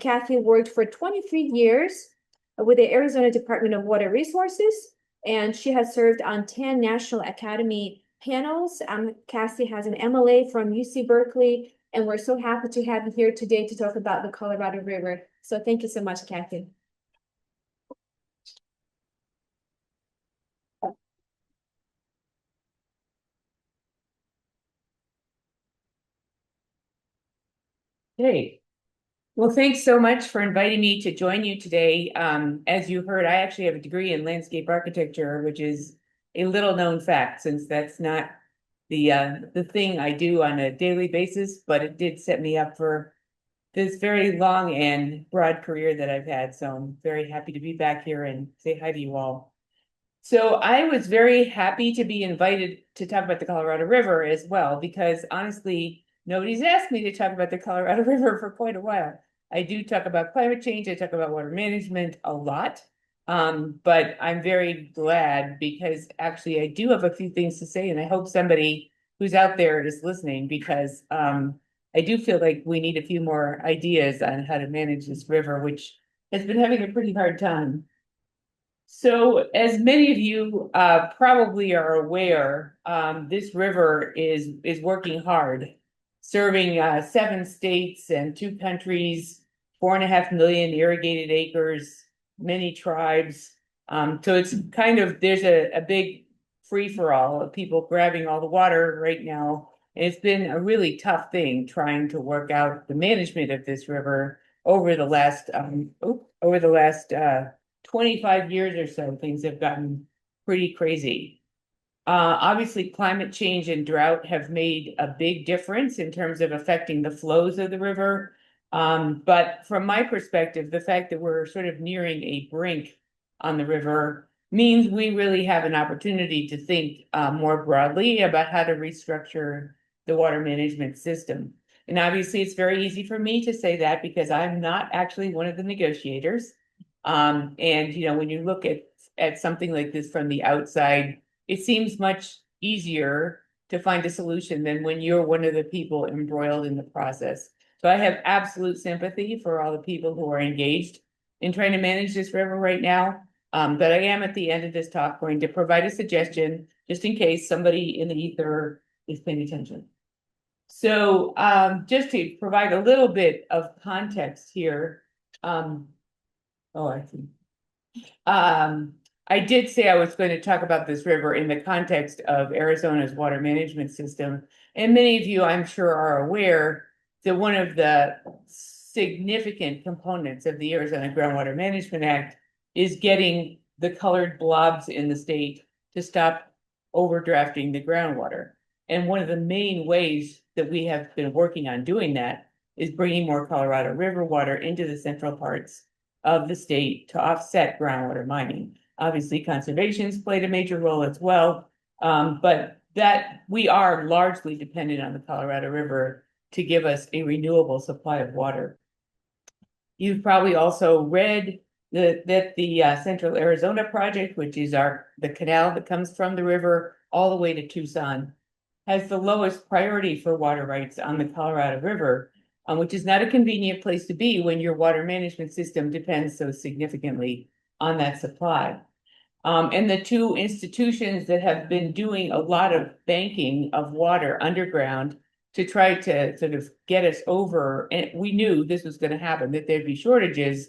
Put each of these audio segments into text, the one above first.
Kathy worked for 23 years with the Arizona Department of Water Resources, and she has served on 10 National Academy panels. Kathy has an MLA from UC Berkeley, and we're so happy to have you here today to talk about the Colorado River. So thank you so much, Kathy. Hey, well, thanks so much for inviting me to join you today. As you heard, I actually have a degree in landscape architecture, which is a little known fact since that's not the thing I do on a daily basis, but it did set me up for this very long and broad career that I've had. So I'm very happy to be back here and say hi to you all. So I was very happy to be invited to talk about the Colorado River as well, because honestly, nobody's asked me to talk about the Colorado River for quite a while. I do talk about climate change, I talk about water management a lot, but I'm very glad because actually I do have a few things to say, and I hope somebody who's out there is listening because I do feel like we need a few more ideas on how to manage this river, which has been having a pretty hard time. So, as many of you probably are aware, this river is working hard, serving 7 states and 2 countries, 4.5 million irrigated acres, many tribes. So it's kind of there's a big free for all of people grabbing all the water right now. And it's been a really tough thing trying to work out the management of this river over the last 25 years or so, things have gotten pretty crazy. Obviously, climate change and drought have made a big difference in terms of affecting the flows of the river. But from my perspective, the fact that we're sort of nearing a brink on the river means we really have an opportunity to think more broadly about how to restructure the water management system. And obviously, it's very easy for me to say that because I'm not actually one of the negotiators. And when you look at something like this from the outside, it seems much easier to find a solution than when you're one of the people embroiled in the process. So I have absolute sympathy for all the people who are engaged in trying to manage this river right now. But I am at the end of this talk going to provide a suggestion just in case somebody in the ether is paying attention. So just to provide a little bit of context here. I see. I did say I was going to talk about this river in the context of Arizona's water management system. And many of you, I'm sure, are aware that one of the significant components of the Arizona Groundwater Management Act is getting the colored blobs in the state to stop overdrafting the groundwater. And one of the main ways that we have been working on doing that is bringing more Colorado River water into the central parts of the state to offset groundwater mining. Obviously, conservation's played a major role as well, but that we are largely dependent on the Colorado River to give us a renewable supply of water. You've probably also read that the Central Arizona Project, which is the canal that comes from the river all the way to Tucson, has the lowest priority for water rights on the Colorado River, which is not a convenient place to be when your water management system depends so significantly on that supply. And the two institutions that have been doing a lot of banking of water underground to try to sort of get us over, and we knew this was going to happen, that there'd be shortages.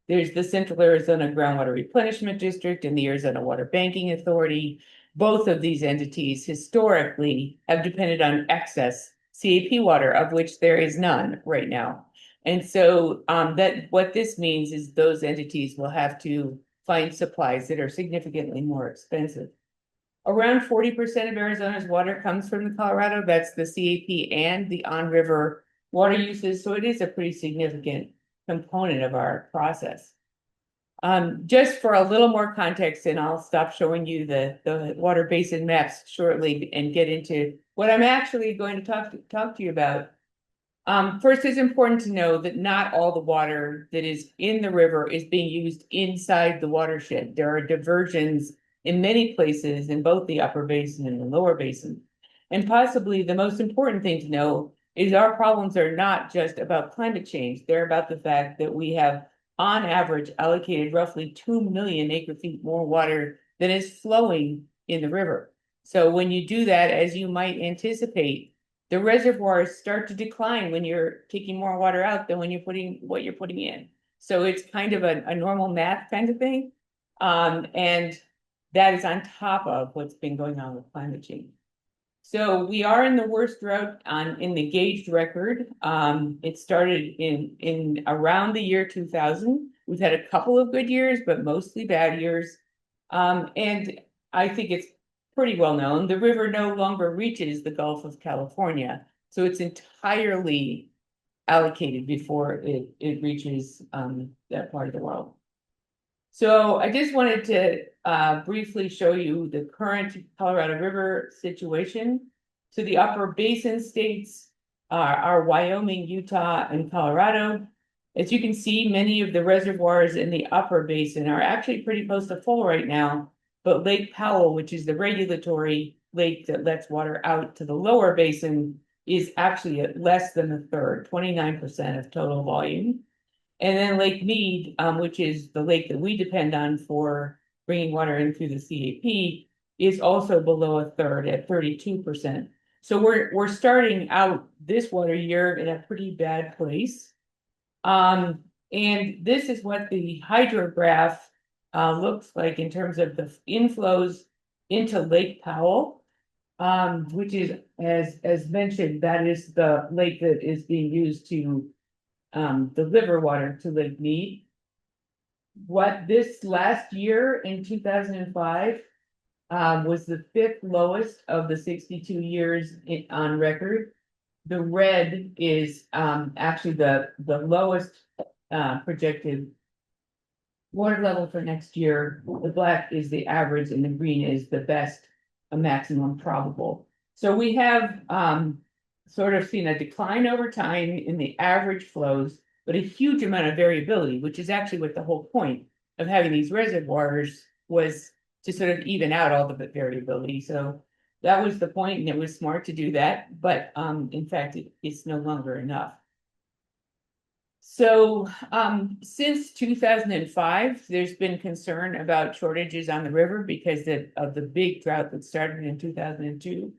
There's the Central Arizona Groundwater Replenishment District and the Arizona Water Banking Authority. Both of these entities historically have depended on excess CAP water, of which there is none right now. And so that what this means is those entities will have to find supplies that are significantly more expensive. Around 40% of Arizona's water comes from the Colorado. That's the CAP and the on-river water uses. So it is a pretty significant component of our process. Just for a little more context, and I'll stop showing you the water basin maps shortly and get into what I'm actually going to talk to you about. First, it's important to know that not all the water that is in the river is being used inside the watershed. There are diversions in many places in both the upper basin and the lower basin. And possibly the most important thing to know is our problems are not just about climate change. They're about the fact that we have, on average, allocated roughly 2 million acre feet more water than is flowing in the river. So when you do that, as you might anticipate, the reservoirs start to decline when you're taking more water out than when you're putting what you're putting in. So it's kind of a normal math kind of thing. And that is on top of what's been going on with climate change. So we are in the worst drought in the gauged record. It started in around the year 2000. We've had a couple of good years, but mostly bad years. And I think it's pretty well known. The river no longer reaches the Gulf of California, so it's entirely allocated before it reaches that part of the world. So I just wanted to briefly show you the current Colorado River situation. So the upper basin states are Wyoming, Utah, and Colorado. As you can see, many of the reservoirs in the upper basin are actually pretty close to full right now, but Lake Powell, which is the regulatory lake that lets water out to the lower basin, is actually at less than a third, 29% of total volume. And then Lake Mead, which is the lake that we depend on for bringing water in through the CAP, is also below a third at 32%. So we're starting out this water year in a pretty bad place. And this is what the hydrograph looks like in terms of the inflows into Lake Powell, which is, as mentioned, that is the lake that is being used to deliver water to Lake Mead. What this last year in 2005 was the fifth lowest of the 62 years on record. The red is actually the lowest projected water level for next year. The black is the average and the green is the best, a maximum probable. So we have sort of seen a decline over time in the average flows, but a huge amount of variability, which is actually what the whole point of having these reservoirs was, to sort of even out all the variability. So that was the point, and it was smart to do that. But in fact, it's no longer enough. So since 2005, there's been concern about shortages on the river because of the big drought that started in 2002.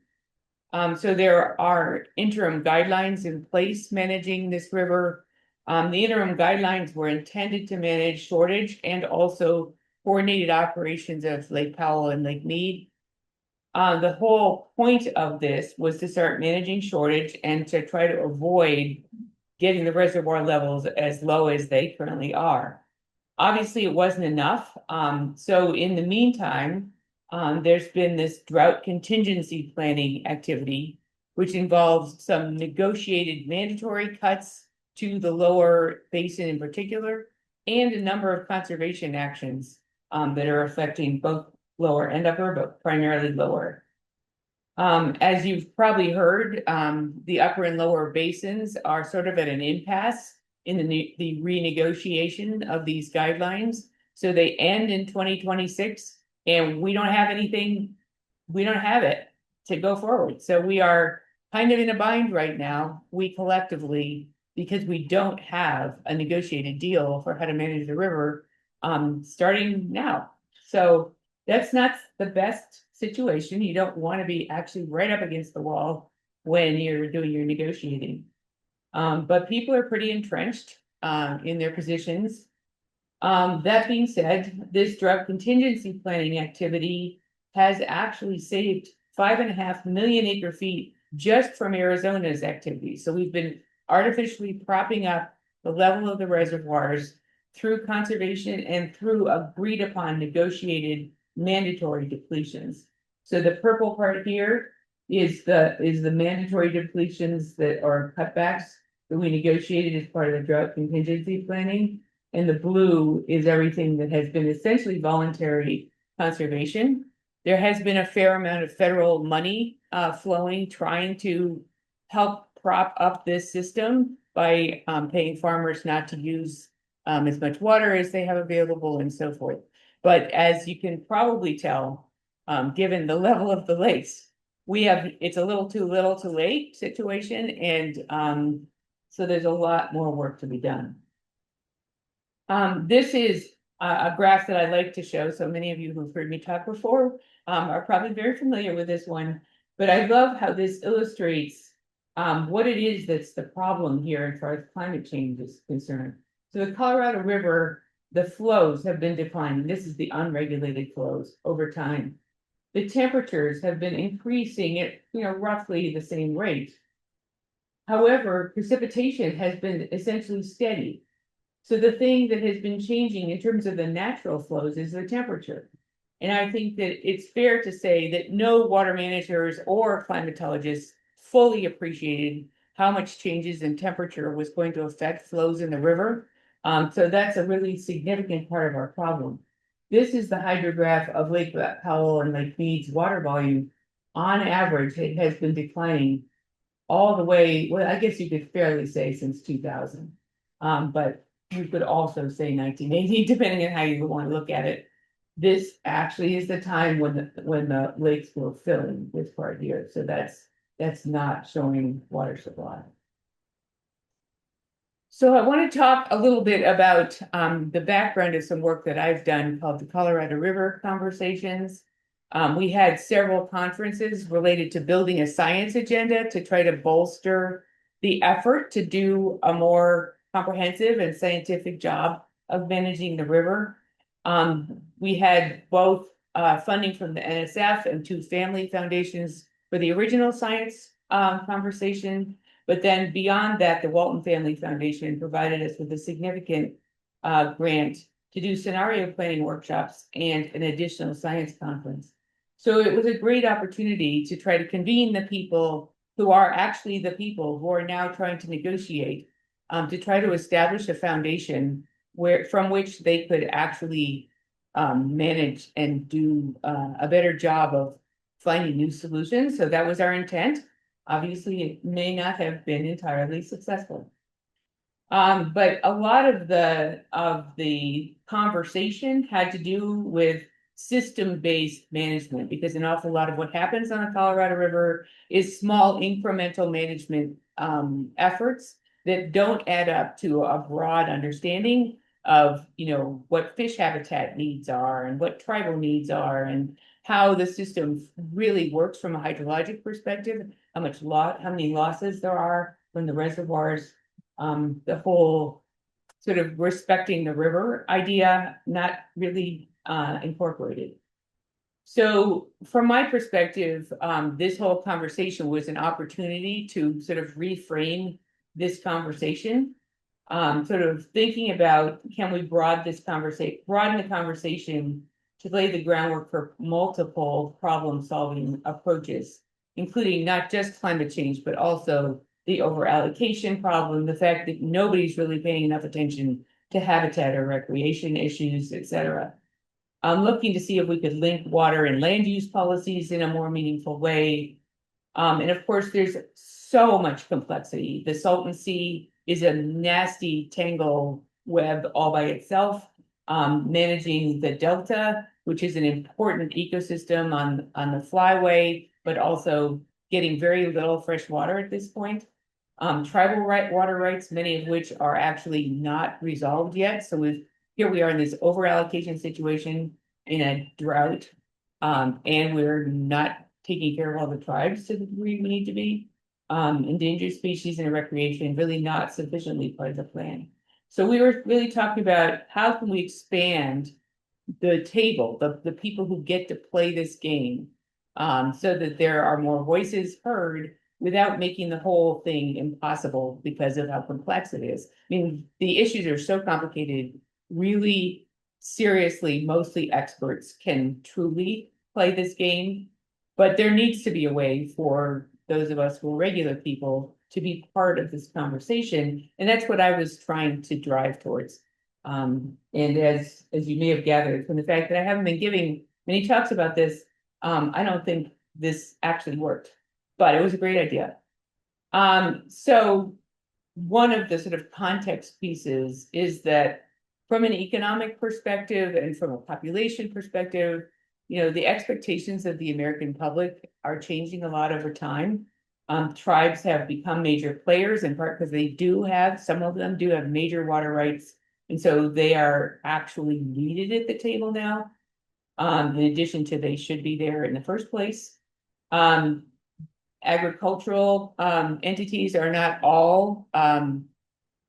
So there are interim guidelines in place managing this river. The interim guidelines were intended to manage shortage and also coordinated operations of Lake Powell and Lake Mead. The whole point of this was to start managing shortage and to try to avoid getting the reservoir levels as low as they currently are. Obviously, it wasn't enough. So in the meantime, there's been this drought contingency planning activity, which involves some negotiated mandatory cuts to the lower basin in particular, and a number of conservation actions that are affecting both lower and upper, but primarily lower. As you've probably heard, the upper and lower basins are sort of at an impasse in the renegotiation of these guidelines. So they end in 2026, and we don't have anything, we don't have it to go forward. So we are kind of in a bind right now, we collectively, because we don't have a negotiated deal for how to manage the river starting now. So that's not the best situation. You don't want to be actually right up against the wall when you're doing your negotiating. But people are pretty entrenched in their positions. That being said, this drought contingency planning activity has actually saved 5.5 million acre feet just from Arizona's activities. So we've been artificially propping up the level of the reservoirs through conservation and through agreed upon negotiated mandatory depletions. So the purple part here is the mandatory depletions that are cutbacks that we negotiated as part of the drought contingency planning. And the blue is everything that has been essentially voluntary conservation. There has been a fair amount of federal money flowing, trying to help prop up this system by paying farmers not to use as much water as they have available and so forth. But as you can probably tell, given the level of the lakes, it's a little too late situation, and so there's a lot more work to be done. This is a graph that I like to show. So many of you who've heard me talk before are probably very familiar with this one, but I love how this illustrates what it is that's the problem here as far as climate change is concerned. So the Colorado River, the flows have been declining. This is the unregulated flows over time. The temperatures have been increasing at, roughly the same rate. However, precipitation has been essentially steady. So the thing that has been changing in terms of the natural flows is the temperature. And I think that it's fair to say that no water managers or climatologists fully appreciated how much changes in temperature was going to affect flows in the river. So that's a really significant part of our problem. This is the hydrograph of Lake Powell and Lake Mead's water volume. On average, it has been declining all the way, well, I guess you could fairly say since 2000. But you could also say 1980, depending on how you want to look at it. This actually is the time when the lakes were filling this part here. So that's not showing water supply. So I want to talk a little bit about the background of some work that I've done called the Colorado River Conversations. We had several conferences related to building a science agenda to try to bolster the effort to do a more comprehensive and scientific job of managing the river. We had both funding from the NSF and two family foundations for the original science conversation. But then beyond that, the Walton Family Foundation provided us with a significant grant to do scenario planning workshops and an additional science conference. So it was a great opportunity to try to convene the people who are actually the people who are now trying to negotiate, to try to establish a foundation from which they could actually manage and do a better job of finding new solutions. So that was our intent. Obviously, it may not have been entirely successful. But a lot of the conversation had to do with system-based management, because an awful lot of what happens on the Colorado River is small incremental management efforts that don't add up to a broad understanding of, what fish habitat needs are and what tribal needs are and how the system really works from a hydrologic perspective, how many losses there are from the reservoirs, the whole sort of respecting the river idea, not really incorporated. So from my perspective, this whole conversation was an opportunity to sort of reframe this conversation, sort of thinking about, can we broaden the conversation to lay the groundwork for multiple problem-solving approaches, including not just climate change, but also the over-allocation problem, the fact that nobody's really paying enough attention to habitat or recreation issues, et cetera. I'm looking to see if we could link water and land use policies in a more meaningful way. And of course, there's so much complexity. The Salton Sea is a nasty tangle web all by itself. Managing the delta, which is an important ecosystem on the flyway, but also getting very little fresh water at this point. Tribal water rights, many of which are actually not resolved yet. So here we are in this over allocation situation in a drought, and we're not taking care of all the tribes to the degree we need to be. Endangered species and recreation really not sufficiently part of the plan. So we were really talking about how can we expand the table, the people who get to play this game, so that there are more voices heard without making the whole thing impossible because of how complex it is. I mean, the issues are so complicated, really seriously, mostly experts can truly play this game, but there needs to be a way for those of us who are regular people to be part of this conversation. And that's what I was trying to drive towards. And as you may have gathered from the fact that I haven't been giving many talks about this, I don't think this actually worked, but it was a great idea. So one of the sort of context pieces is that from an economic perspective and from a population perspective, the expectations of the American public are changing a lot over time. Tribes have become major players in part because some of them do have major water rights. And so they are actually needed at the table now. In addition to they should be there in the first place. Agricultural entities are not all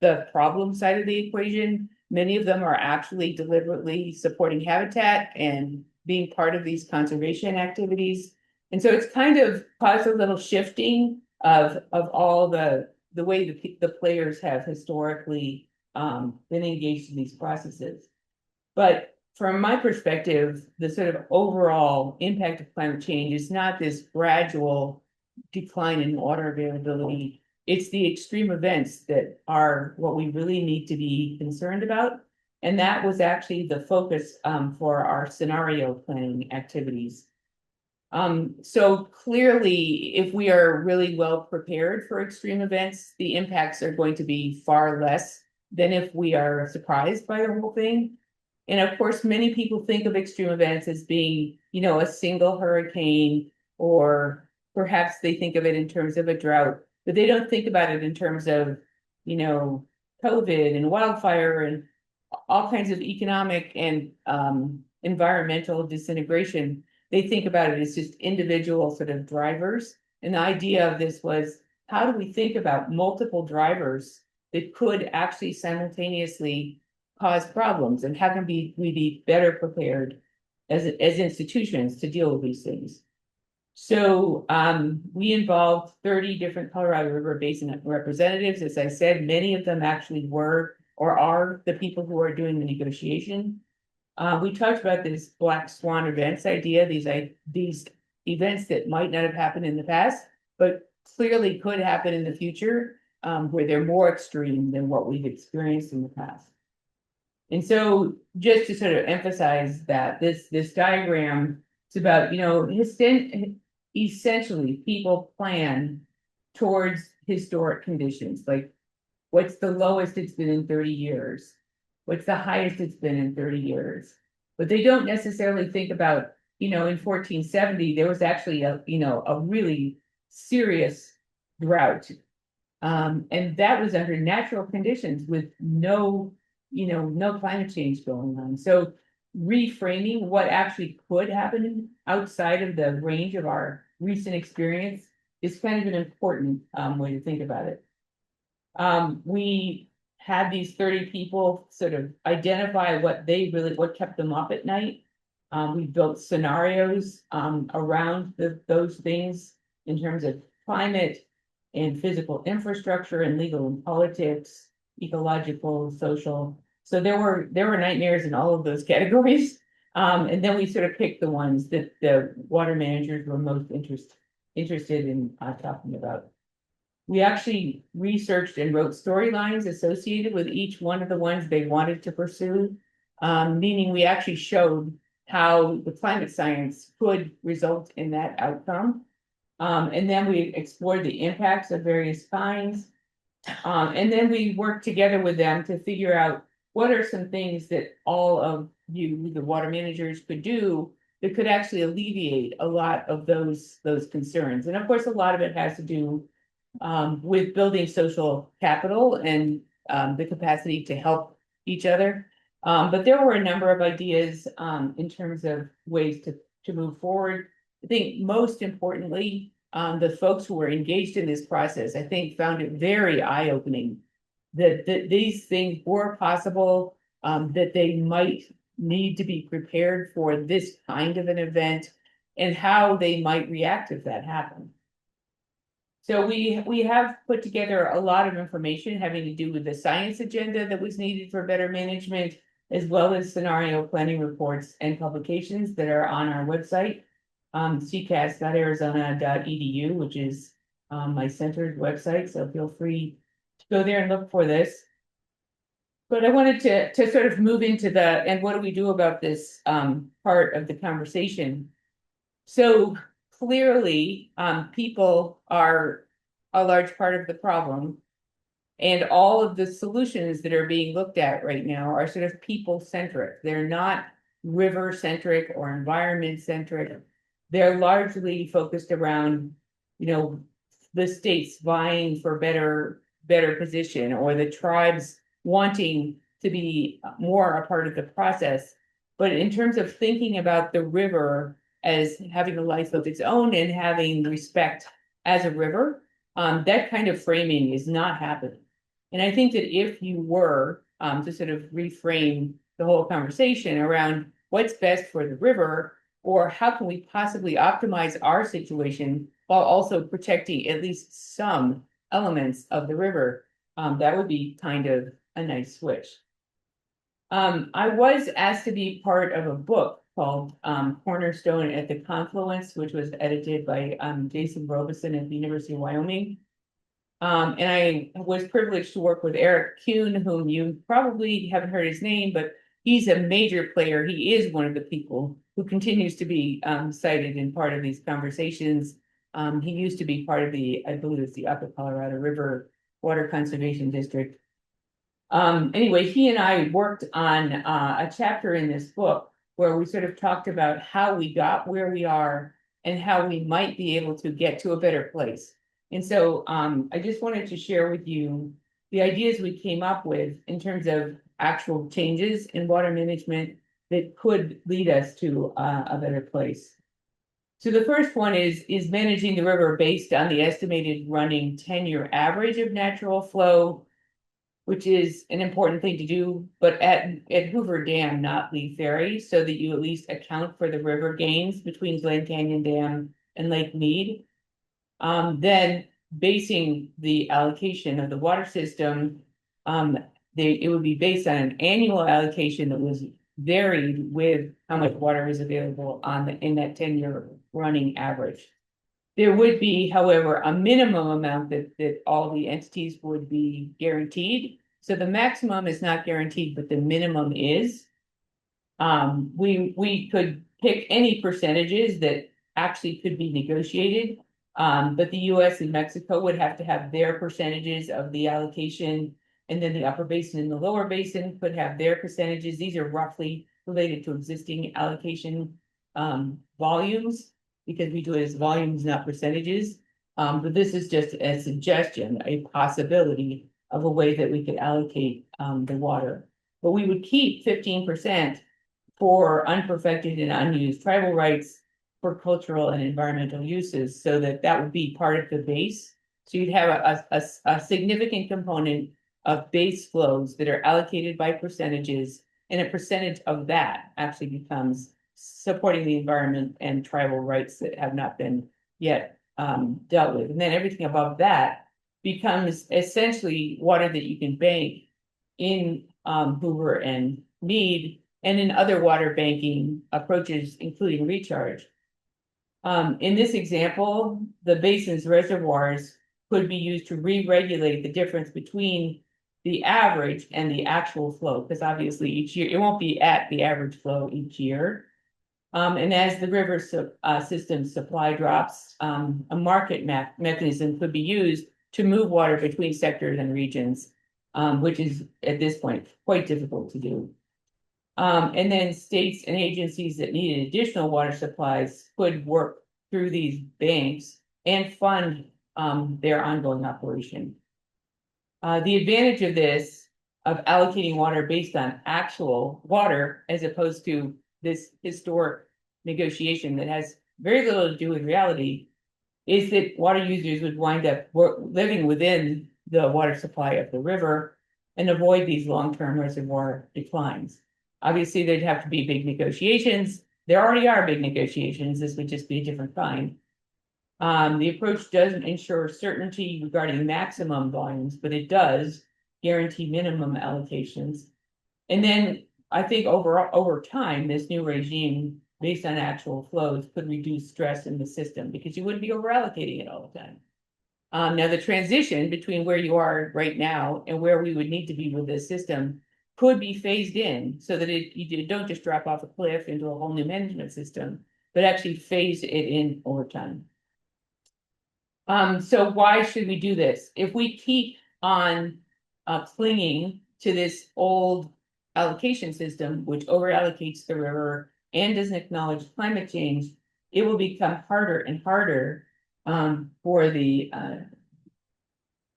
the problem side of the equation. Many of them are actually deliberately supporting habitat and being part of these conservation activities. And so it's kind of caused a little shifting of all the way the players have historically been engaged in these processes. But from my perspective, the sort of overall impact of climate change is not this gradual decline in water availability. It's the extreme events that are what we really need to be concerned about. And that was actually the focus for our scenario planning activities. So clearly, if we are really well prepared for extreme events, the impacts are going to be far less than if we are surprised by the whole thing. And of course, many people think of extreme events as being, a single hurricane, or perhaps they think of it in terms of a drought, but they don't think about it in terms of, COVID and wildfire and all kinds of economic and environmental disintegration. They think about it as just individual sort of drivers. And the idea of this was, how do we think about multiple drivers that could actually simultaneously cause problems, and how can we be better prepared as institutions to deal with these things? So we involved 30 different Colorado River Basin representatives. As I said, many of them actually were or are the people who are doing the negotiation. We talked about this black swan events idea, these events that might not have happened in the past, but clearly could happen in the future, where they're more extreme than what we've experienced in the past. And so just to sort of emphasize that this diagram, it's about, essentially people plan towards historic conditions, like what's the lowest it's been in 30 years? What's the highest it's been in 30 years? But they don't necessarily think about, in 1470, there was actually a really serious drought. And that was under natural conditions with no climate change going on. So reframing what actually could happen outside of the range of our recent experience is kind of an important way to think about it. We had these 30 people sort of identify what kept them up at night. We built scenarios around those things in terms of climate and physical infrastructure and legal and politics, ecological, social. So there were nightmares in all of those categories. And then we sort of picked the ones that the water managers were most interested in talking about. We actually researched and wrote storylines associated with each one of the ones they wanted to pursue, meaning we actually showed how the climate science could result in that outcome. And then we explored the impacts of various kinds. And then we worked together with them to figure out what are some things that all of you, the water managers, could do that could actually alleviate a lot of those concerns. And of course, a lot of it has to do with building social capital and the capacity to help each other. But there were a number of ideas in terms of ways to move forward. I think most importantly, the folks who were engaged in this process, I think, found it very eye-opening that these things were possible, that they might need to be prepared for this kind of an event, and how they might react if that happened. So we have put together a lot of information having to do with the science agenda that was needed for better management, as well as scenario planning reports and publications that are on our website, CCASS.arizona.edu, which is my centered website. So feel free to go there and look for this. But I wanted to sort of move into and what do we do about this part of the conversation? So clearly, people are a large part of the problem. And all of the solutions that are being looked at right now are sort of people-centric. They're not river centric or environment centric. They're largely focused around, you know, the states vying for better position, or the tribes wanting to be more a part of the process. But in terms of thinking about the river as having a life of its own and having respect as a river, that kind of framing is not happening. And I think that if you were to sort of reframe the whole conversation around what's best for the river, or how can we possibly optimize our situation while also protecting at least some elements of the river, that would be kind of a nice switch. I was asked to be part of a book called Cornerstone at the Confluence, which was edited by Jason Robeson at the University of Wyoming. And I was privileged to work with Eric Kuhn, whom you probably haven't heard his name, but he's a major player. He is one of the people who continues to be cited in part of these conversations. He used to be part of the, I believe it's the Upper Colorado River Water Conservation District. Anyway, he and I worked on a chapter in this book where we sort of talked about how we got where we are and how we might be able to get to a better place. And so I just wanted to share with you the ideas we came up with in terms of actual changes in water management that could lead us to a better place. So the first one is managing the river based on the estimated running 10-year average of natural flow, which is an important thing to do, but at Hoover Dam, not Lee Ferry, so that you at least account for the river gains between Glen Canyon Dam and Lake Mead. Then basing the allocation of the water system, it would be based on an annual allocation that was varied with how much water is available in that 10-year running average. There would be, however, a minimum amount that all the entities would be guaranteed. So the maximum is not guaranteed, but the minimum is. We could pick any percentages that actually could be negotiated. But the US and Mexico would have to have their percentages of the allocation, and then the upper basin and the lower basin could have their percentages. These are roughly related to existing allocation volumes, because we do it as volumes, not percentages. But this is just a suggestion, a possibility of a way that we could allocate the water. But we would keep 15% for unperfected and unused tribal rights, for cultural and environmental uses, so that would be part of the base. So you'd have a significant component of base flows that are allocated by percentages, and a percentage of that actually becomes supporting the environment and tribal rights that have not been yet dealt with. And then everything above that becomes essentially water that you can bank in Hoover and Mead, and in other water banking approaches, including recharge. In this example, the basin's reservoirs could be used to re-regulate the difference between the average and the actual flow, because obviously each year, it won't be at the average flow each year. And as the river system supply drops, a market mechanism could be used to move water between sectors and regions, which is at this point quite difficult to do. And then states and agencies that needed additional water supplies could work through these banks and fund their ongoing operation. The advantage of this, of allocating water based on actual water, as opposed to this historic negotiation that has very little to do with reality, is that water users would wind up living within the water supply of the river and avoid these long-term reservoir declines. Obviously, there'd have to be big negotiations. There already are big negotiations. This would just be a different kind. The approach doesn't ensure certainty regarding maximum volumes, but it does guarantee minimum allocations. And then I think over time, this new regime based on actual flows could reduce stress in the system, because you wouldn't be over allocating it all the time. Now the transition between where you are right now and where we would need to be with this system could be phased in, so that you don't just drop off a cliff into a whole new management system, but actually phase it in over time. So why should we do this? If we keep on clinging to this old allocation system, which over allocates the river and doesn't acknowledge climate change, it will become harder and harder for the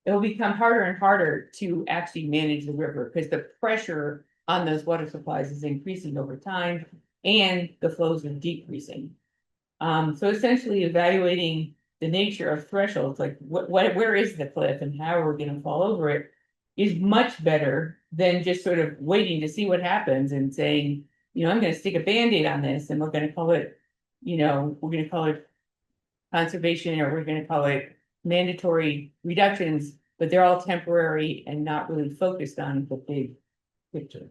it will become harder and harder to actually manage the river because the pressure on those water supplies is increasing over time and the flows are decreasing. So essentially evaluating the nature of thresholds, like where is the cliff and how are we going to fall over it, is much better than just sort of waiting to see what happens and saying, I'm going to stick a Band-Aid on this and we're going to call it, we're going to call it conservation or we're going to call it mandatory reductions, but they're all temporary and not really focused on the big picture.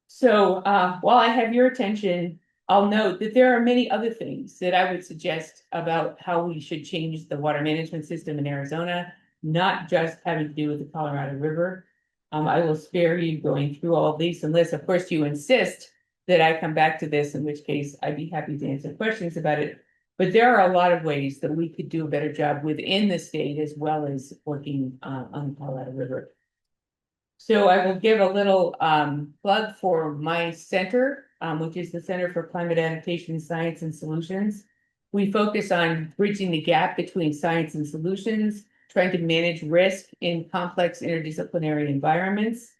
So while I have your attention, I'll note that there are many other things that I would suggest about how we should change the water management system in Arizona, not just having to do with the Colorado River. I will spare you going through all of these unless, of course, you insist that I come back to this, in which case I'd be happy to answer questions about it. But there are a lot of ways that we could do a better job within the state as well as working on the Colorado River. So I will give a little plug for my center, which is the Center for Climate Adaptation, Science and Solutions. We focus on bridging the gap between science and solutions, trying to manage risk in complex interdisciplinary environments,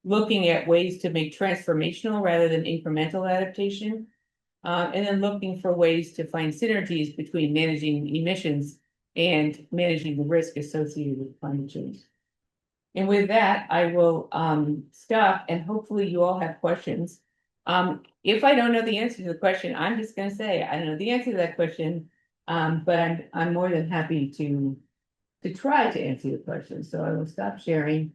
looking at ways to make transformational rather than incremental adaptation, and then looking for ways to find synergies between managing emissions and managing the risk associated with climate change. And with that, I will stop and hopefully you all have questions. If I don't know the answer to the question, I'm just going to say I don't know the answer to that question, but I'm more than happy to try to answer your question. So I will stop sharing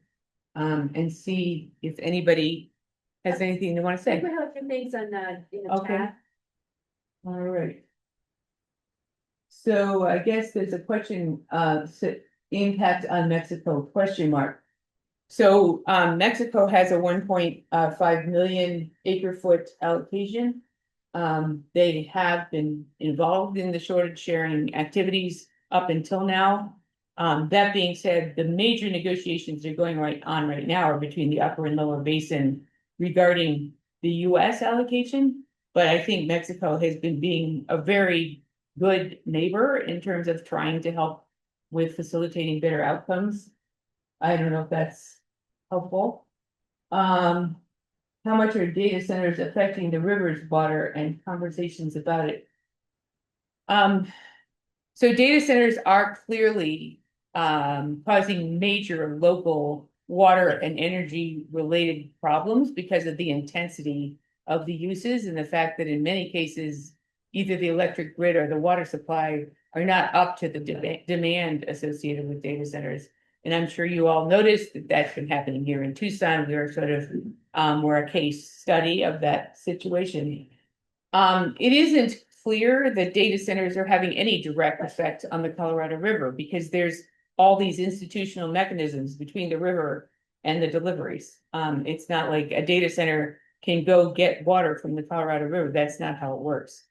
and see if anybody has anything they want to say. We have a few things on in the Okay. chat. All right. So I guess there's a question, impact on Mexico, question mark. So Mexico has a 1.5 million acre foot allocation. They have been involved in the shortage sharing activities up until now. That being said, the major negotiations are going on right now are between the upper and lower basin regarding the US allocation. But I think Mexico has been being a very good neighbor in terms of trying to help with facilitating better outcomes. I don't know if that's helpful. How much are data centers affecting the river's water and conversations about it? So data centers are clearly causing major local water and energy related problems because of the intensity of the uses and the fact that in many cases, either the electric grid or the water supply are not up to the demand associated with data centers. And I'm sure you all noticed that that's been happening here in Tucson. We're a case study of that situation. It isn't clear that data centers are having any direct effect on the Colorado River because there's all these institutional mechanisms between the river and the deliveries. It's not like a data center can go get water from the Colorado River. That's not how it works.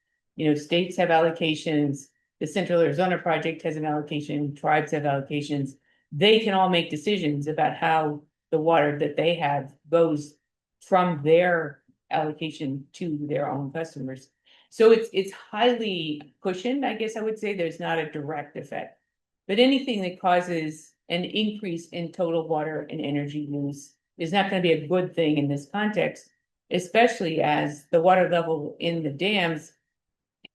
States have allocations. The Central Arizona Project has an allocation. Tribes have allocations. They can all make decisions about how the water that they have goes from their allocation to their own customers. So it's highly cushioned, I guess I would say. There's not a direct effect. But anything that causes an increase in total water and energy use is not going to be a good thing in this context, especially as the water level in the dams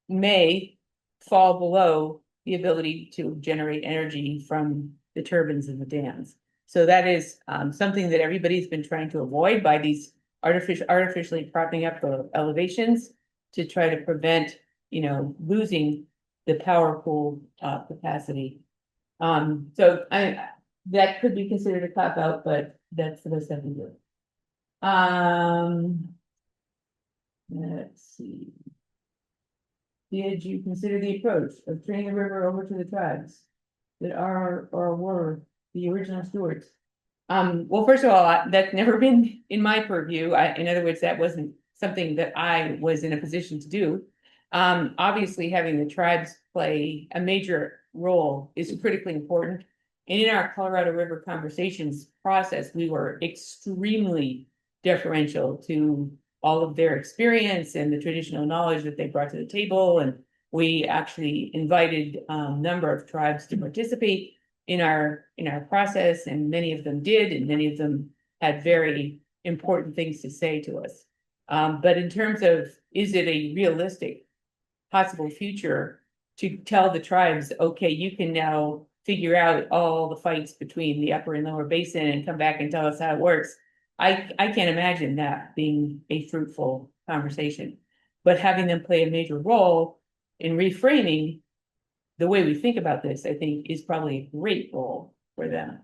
may fall below the ability to generate energy from the turbines in the dams. So that is something that everybody's been trying to avoid by these artificially propping up the elevations to try to prevent, losing the power pool capacity. So that could be considered a cop out, but that's the best I can do. Let's see. Did you consider the approach of turning the river over to the tribes that are or were the original stewards? Well, first of all, that's never been in my purview. In other words, that wasn't something that I was in a position to do. Obviously, having the tribes play a major role is critically important. And in our Colorado River conversations process, we were extremely deferential to all of their experience and the traditional knowledge that they brought to the table. And we actually invited a number of tribes to participate in our process, and many of them did, and many of them had very important things to say to us. But in terms of, is it a realistic possible future to tell the tribes, okay, you can now figure out all the fights between the upper and lower basin and come back and tell us how it works? I can't imagine that being a fruitful conversation. But having them play a major role in reframing the way we think about this, I think, is probably a great role for them.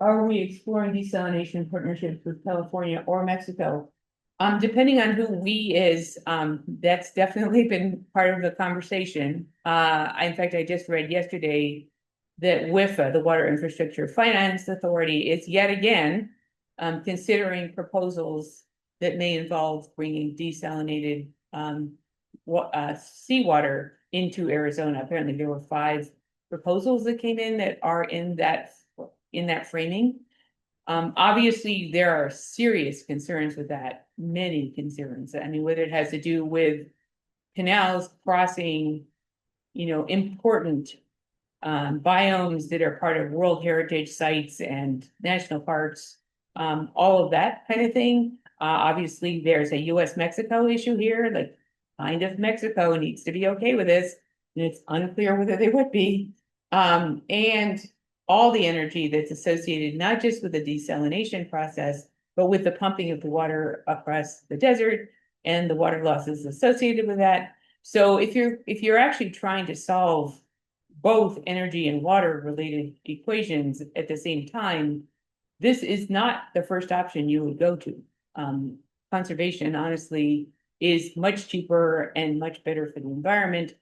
Are we exploring desalination partnerships with California or Mexico? Depending on who we is, that's definitely been part of the conversation. In fact, I just read yesterday that WIFA, the Water Infrastructure Finance Authority, is yet again considering proposals that may involve bringing desalinated seawater into Arizona. Apparently, there were 5 proposals that came in that are in that framing. Obviously, there are serious concerns with that, many concerns. I mean, whether it has to do with canals crossing, important biomes that are part of World Heritage sites and national parks, all of that kind of thing. Obviously, there's a US-Mexico issue here, like kind of Mexico needs to be okay with this, and it's unclear whether they would be. And all the energy that's associated not just with the desalination process, but with the pumping of the water across the desert and the water losses associated with that. So if you're actually trying to solve both energy and water related equations at the same time, this is not the first option you would go to. Conservation, honestly, is much cheaper and much better for the environment.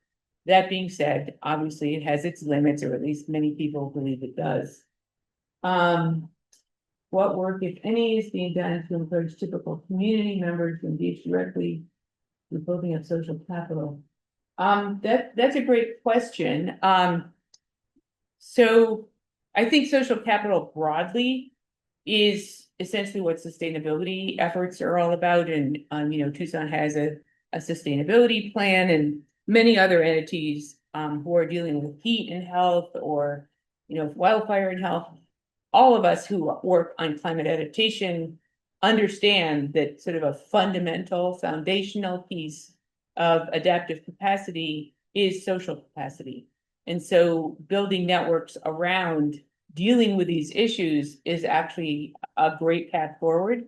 That being said, obviously it has its limits, or at least many people believe it does. What work, if any, is being done to encourage typical community members to engage directly with building of social capital? That's a great question. So I think social capital broadly is essentially what sustainability efforts are all about. And Tucson has a sustainability plan, and many other entities who are dealing with heat and health, or wildfire and health. All of us who work on climate adaptation understand that sort of a fundamental foundational piece of adaptive capacity is social capacity. And so building networks around dealing with these issues is actually a great path forward.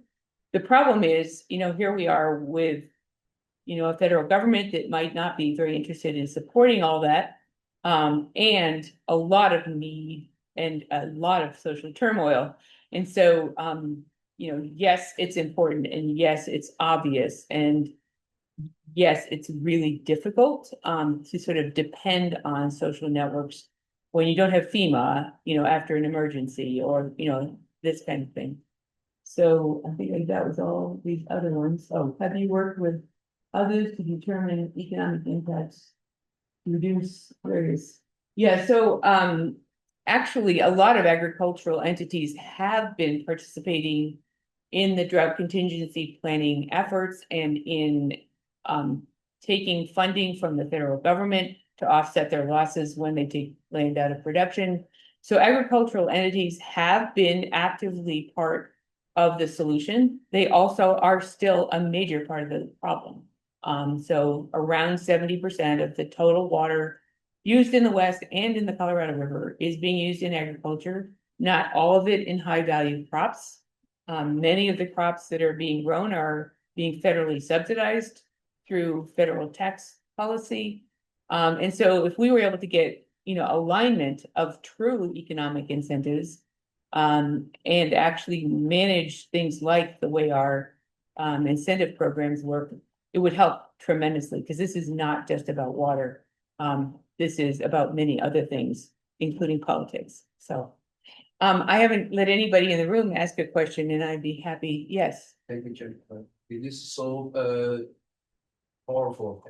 The problem is, here we are with a federal government that might not be very interested in supporting all that, and a lot of need and a lot of social turmoil. And so, yes, it's important, and yes, it's obvious, and yes, it's really difficult to sort of depend on social networks when you don't have FEMA, after an emergency, or, this kind of thing. So I think that was all these other ones. Oh, have you worked with others to determine economic impacts, reduce various? Yeah, so actually a lot of agricultural entities have been participating in the drought contingency planning efforts, and in taking funding from the federal government to offset their losses when they take land out of production. So agricultural entities have been actively part of the solution. They also are still a major part of the problem. So around 70% of the total water used in the West and in the Colorado River is being used in agriculture, not all of it in high value crops. Many of the crops that are being grown are being federally subsidized through federal tax policy. And so if we were able to get, alignment of true economic incentives, and actually manage things like the way our incentive programs work, it would help tremendously, because this is not just about water. This is about many other things, including politics. So I haven't let anybody in the room ask a question, and I'd be happy. Yes. Thank you, Jennifer. It is so powerful.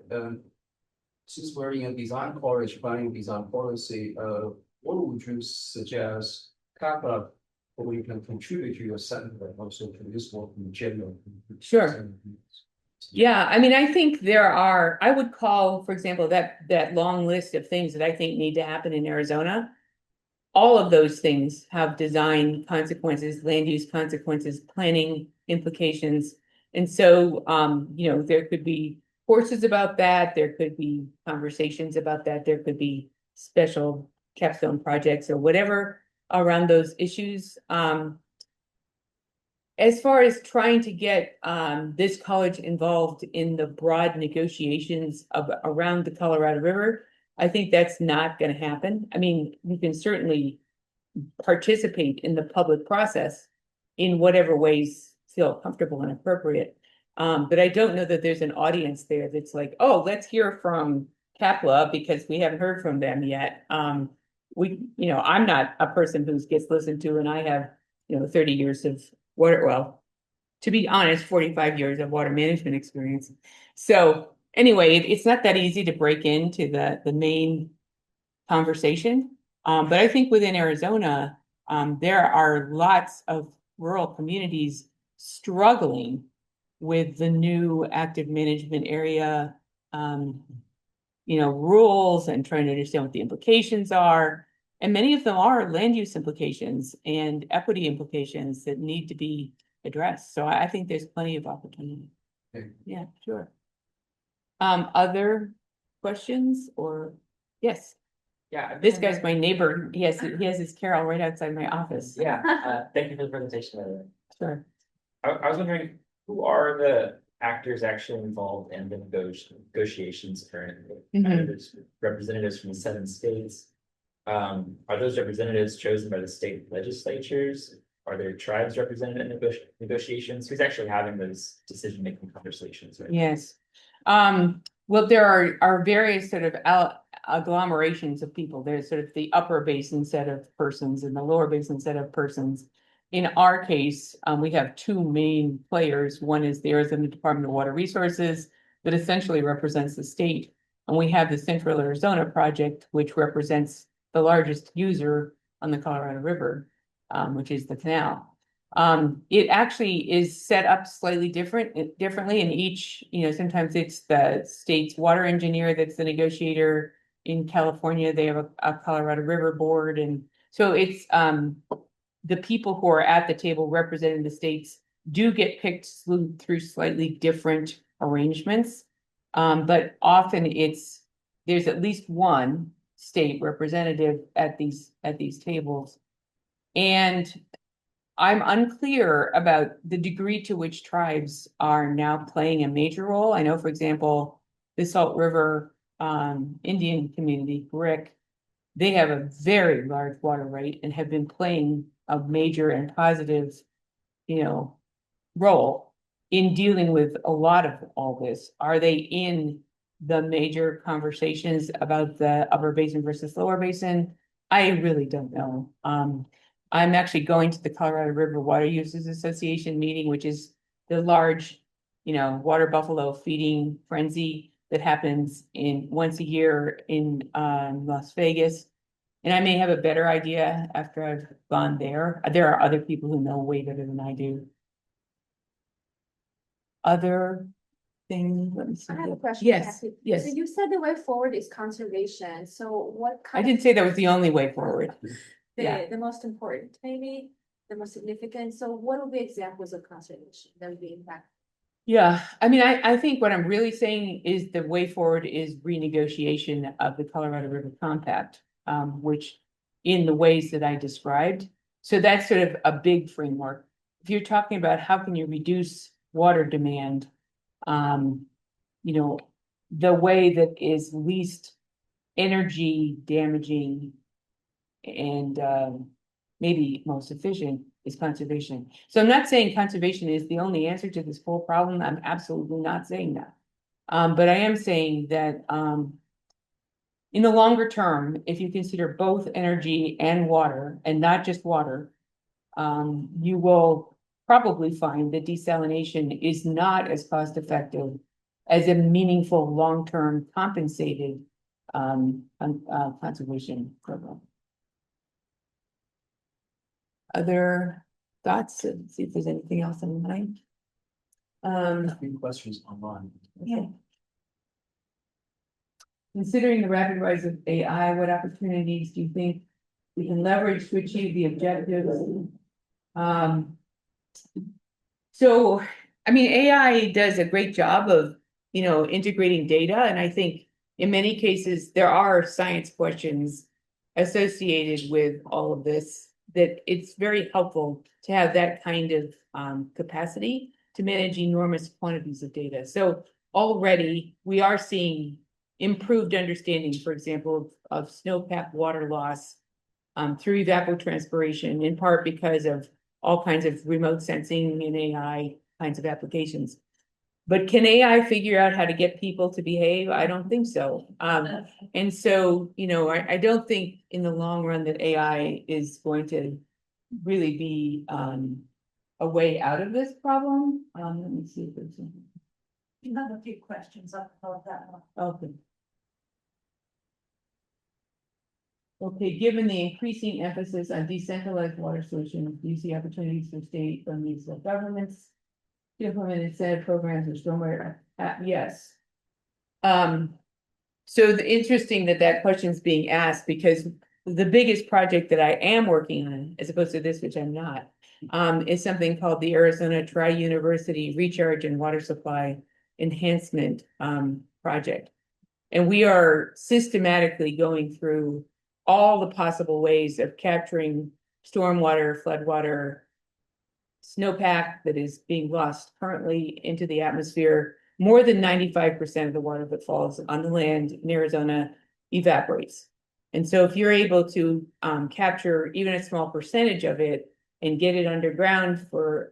since we're in a design college, planning design policy, what would you suggest CAPA or we can contribute to your center and also to this work in general? Sure. Yeah, I mean, I think I would call, for example, that long list of things that I think need to happen in Arizona. All of those things have design consequences, land use consequences, planning implications. And so, there could be courses about that. There could be conversations about that. There could be special capstone projects or whatever around those issues. As far as trying to get this college involved in the broad negotiations around the Colorado River, I think that's not going to happen. I mean, you can certainly participate in the public process in whatever ways feel comfortable and appropriate. But I don't know that there's an audience there that's like, oh, let's hear from CAPLA because we haven't heard from them yet. I'm not a person who gets listened to, and I have, 30 years of to be honest, 45 years of water management experience. So anyway, it's not that easy to break into the main conversation. But I think within Arizona, there are lots of rural communities struggling with the new active management area, rules and trying to understand what the implications are. And many of them are land use implications and equity implications that need to be addressed. So I think there's plenty of opportunity. Okay. Yeah, sure. Other questions or yes? Yeah, This guy's my neighbor. He has his carol right outside my office. Yeah, thank you for the presentation, by the way. Sure. I was wondering, who are the actors actually involved in the negotiations currently? There's representatives from the 7 states. Are those representatives chosen by the state legislatures? Are there tribes represented in negotiations? Who's actually having those decision-making conversations? Right? Yes. Well, there are various sort of agglomerations of people. There's sort of the upper basin set of persons and the lower basin set of persons. In our case, we have 2 main players. One is the Arizona Department of Water Resources that essentially represents the state. And we have the Central Arizona Project, which represents the largest user on the Colorado River, which is the canal. It actually is set up slightly differently in each, sometimes it's the state's water engineer that's the negotiator. In California, they have a Colorado River board. And so it's the people who are at the table representing the states do get picked through slightly different arrangements. But often there's at least one state representative at these tables. And I'm unclear about the degree to which tribes are now playing a major role. I know, for example, the Salt River Indian community, RIC, they have a very large water right and have been playing a major and positive, role in dealing with a lot of all this. Are they in the major conversations about the upper basin versus lower basin? I really don't know. I'm actually going to the Colorado River Water Users Association meeting, which is the large, water buffalo feeding frenzy that happens once a year in Las Vegas. And I may have a better idea after I've gone there. There are other people who know way better than I do. Other things, let me see. I have a question. Yes, Kathy. yes. So you said the way forward is conservation. So what I kind didn't say that was the only way forward. the most important, maybe the most significant? So what would be examples of conservation that would be impactful? Yeah, I mean, I think what I'm really saying is the way forward is renegotiation of the Colorado River Compact, which in the ways that I described. So that's sort of a big framework. If you're talking about how can you reduce water demand, the way that is least energy damaging and maybe most efficient is conservation. So I'm not saying conservation is the only answer to this whole problem. I'm absolutely not saying that. But I am saying that in the longer term, if you consider both energy and water, and not just water, you will probably find that desalination is not as cost effective as a meaningful, long-term compensated conservation program. Other thoughts? Let's see if there's anything else in mind. A few questions online. Yeah. Considering the rapid rise of AI, what opportunities do you think we can leverage to achieve the objectives? So, I mean, AI does a great job of, integrating data, and I think in many cases, there are science questions associated with all of this, that it's very helpful to have that kind of capacity to manage enormous quantities of data. So already we are seeing improved understanding, for example, of snowpack water loss through evapotranspiration, in part because of all kinds of remote sensing and AI kinds of applications. But can AI figure out how to get people to behave? I don't think so. And so, I don't think in the long run that AI is going to really be a way out of this problem. Let me see if there's something. You have a few questions about that one. Okay. Okay, given the increasing emphasis on decentralized water solutions, do you see opportunities for state or municipal governments to implement incentive programs or stormwater? Yes. So interesting that question is being asked, because the biggest project that I am working on, as opposed to this, which I'm not, is something called the Arizona Tri-University Recharge and Water Supply Enhancement Project. And we are systematically going through all the possible ways of capturing stormwater, floodwater, snowpack that is being lost currently into the atmosphere. More than 95% of the water that falls on the land in Arizona evaporates. And so if you're able to capture even a small percentage of it and get it underground for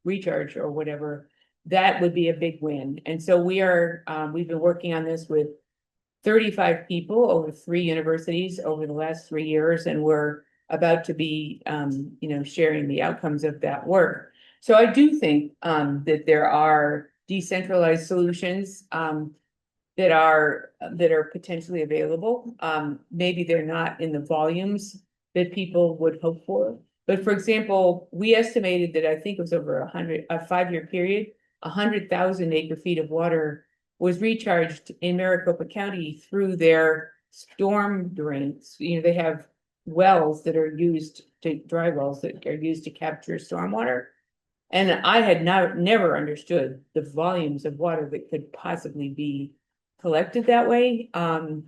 recharge or whatever, that would be a big win. And so we've been working on this with 35 people over 3 universities over the last 3 years, and we're about to be, sharing the outcomes of that work. So I do think that there are decentralized solutions that are potentially available. Maybe they're not in the volumes that people would hope for. But for example, we estimated that I think it was over a 5-year period, 100,000 acre feet of water was recharged in Maricopa County through their storm drains. They have wells that are used dry wells that are used to capture stormwater. And I had never understood the volumes of water that could possibly be collected that way. And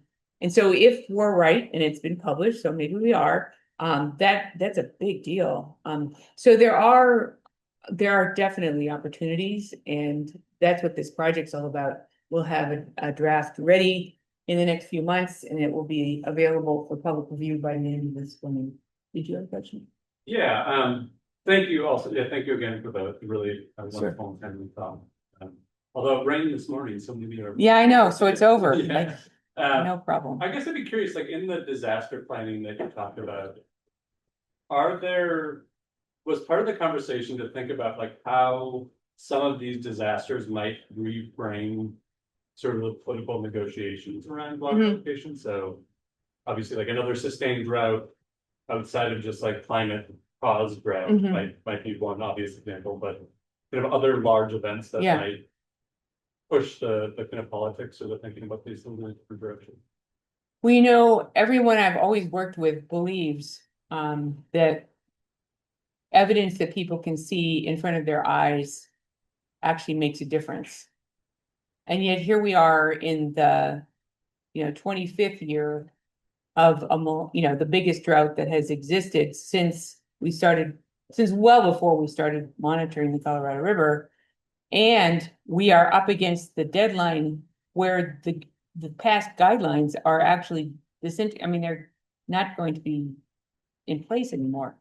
so if we're right, and it's been published, so maybe we are, that's a big deal. So there are definitely opportunities, and that's what this project's all about. We'll have a draft ready in the next few months, and it will be available for public review by the end of this spring. Did you have a question? Yeah, thank you also. Yeah, thank you again for the really wonderful and timely thought. Although it rained this morning, so maybe. Yeah, I know. So it's over. Yeah. No problem. I guess I'd be curious, like in the disaster planning that you talked about, was part of the conversation to think about like how some of these disasters might reframe sort of the political negotiations around water allocation? So obviously like another sustained drought outside of just like climate caused drought might be one obvious example, but kind of other large events that might push the kind of politics or the thinking about these things in a different direction. Well, everyone I've always worked with believes that evidence that people can see in front of their eyes actually makes a difference. And yet here we are in the 25th year of the biggest drought that has existed since well before we started monitoring the Colorado River. And we are up against the deadline where the past guidelines are actually they're not going to be in place anymore.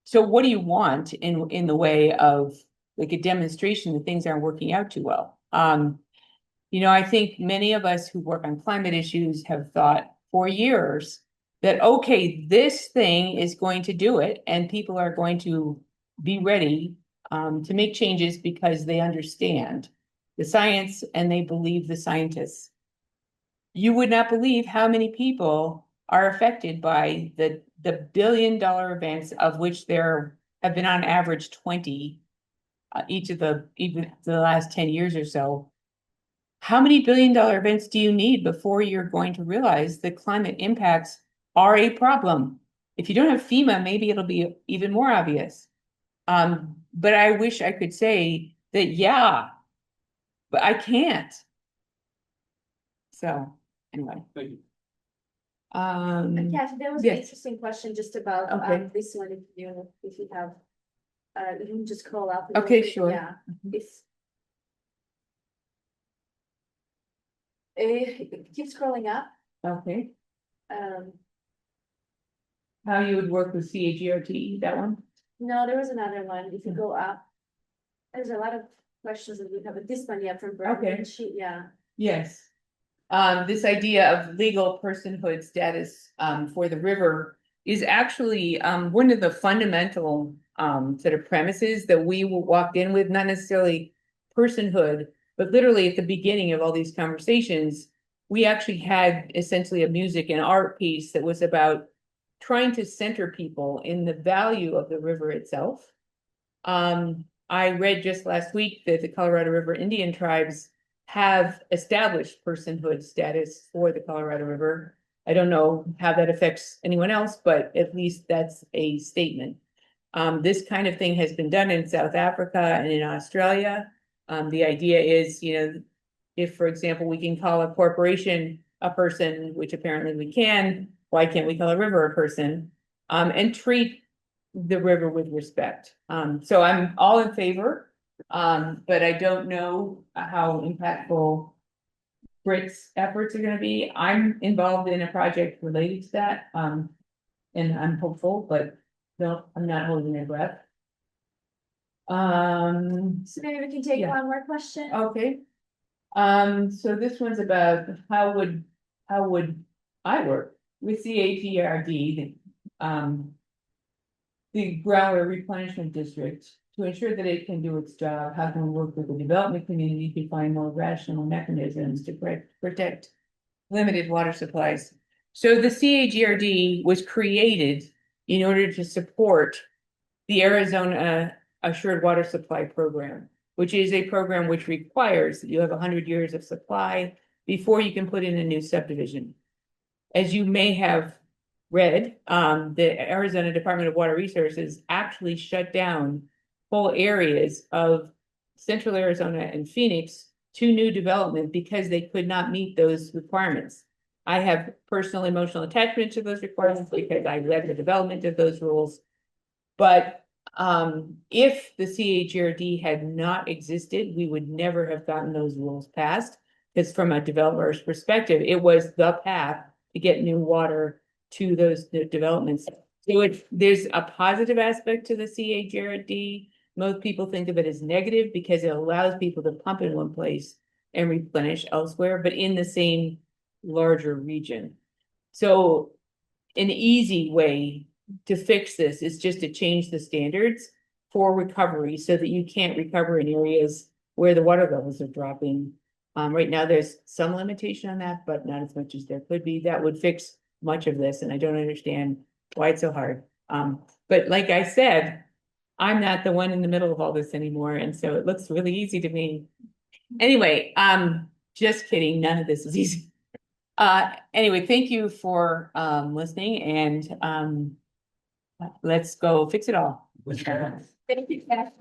So what do you want in the way of like a demonstration that things aren't working out too well? I think many of us who work on climate issues have thought for years that, okay, this thing is going to do it, and people are going to be ready to make changes because they understand. the science and they believe the scientists. You would not believe how many people are affected by the billion-dollar events, of which there have been on average 20 even the last 10 years or so. How many billion-dollar events do you need before you're going to realize that climate impacts are a problem? If you don't have FEMA, maybe it'll be even more obvious. But I wish I could say that, yeah, but I can't. So anyway. Thank you. Kathy, there was an yes. interesting question just about, Okay. this one, if you have, you can just scroll up. a little Okay, bit, sure. Yeah, Mhm. keep scrolling up, Okay, um, how you would work with CAGRT, that one? no, there was another one, if you Hmm. go up. There's a lot of questions that we have, but this one, yeah, from Brandon, Okay. yeah. Yes. This idea of legal personhood status for the river is actually one of the fundamental sort of premises that we walked in with, not necessarily personhood, but literally at the beginning of all these conversations, we actually had essentially a music and art piece that was about trying to center people in the value of the river itself. I read just last week that the Colorado River Indian tribes have established personhood status for the Colorado River. I don't know how that affects anyone else, but at least that's a statement. This kind of thing has been done in South Africa and in Australia. The idea is, if, for example, we can call a corporation a person, which apparently we can, why can't we call a river a person? And treat the river with respect. So I'm all in favor, but I don't know how impactful Brit's efforts are gonna be. I'm involved in a project related to that, and I'm hopeful, but no, I'm not holding my breath. So maybe we can take Yeah. one more question. Okay. So this one's about how would I work with CAGRD, the groundwater replenishment district, to ensure that it can do its job? How can we work with the development community to find more rational mechanisms to protect limited water supplies? So the CAGRD was created in order to support the Arizona Assured Water Supply Program, which is a program which requires that you have 100 years of supply before you can put in a new subdivision. As you may have read, the Arizona Department of Water Resources actually shut down whole areas of central Arizona and Phoenix to new development because they could not meet those requirements. I have personal emotional attachment to those requirements because I led the development of those rules. But if the CAGRD had not existed, we would never have gotten those rules passed. Because from a developer's perspective, it was the path to get new water to those developments. So there's a positive aspect to the CAGRD. Most people think of it as negative because it allows people to pump in one place and replenish elsewhere, but in the same larger region. So an easy way to fix this is just to change the standards for recovery so that you can't recover in areas where the water levels are dropping. Right now, there's some limitation on that, but not as much as there could be. That would fix much of this, and I don't understand why it's so hard. But like I said, I'm not the one in the middle of all this anymore, and so it looks really easy to me. Anyway, just kidding. None of this is easy. Anyway, thank you for listening, and let's go fix it all. Thank you, Kathy.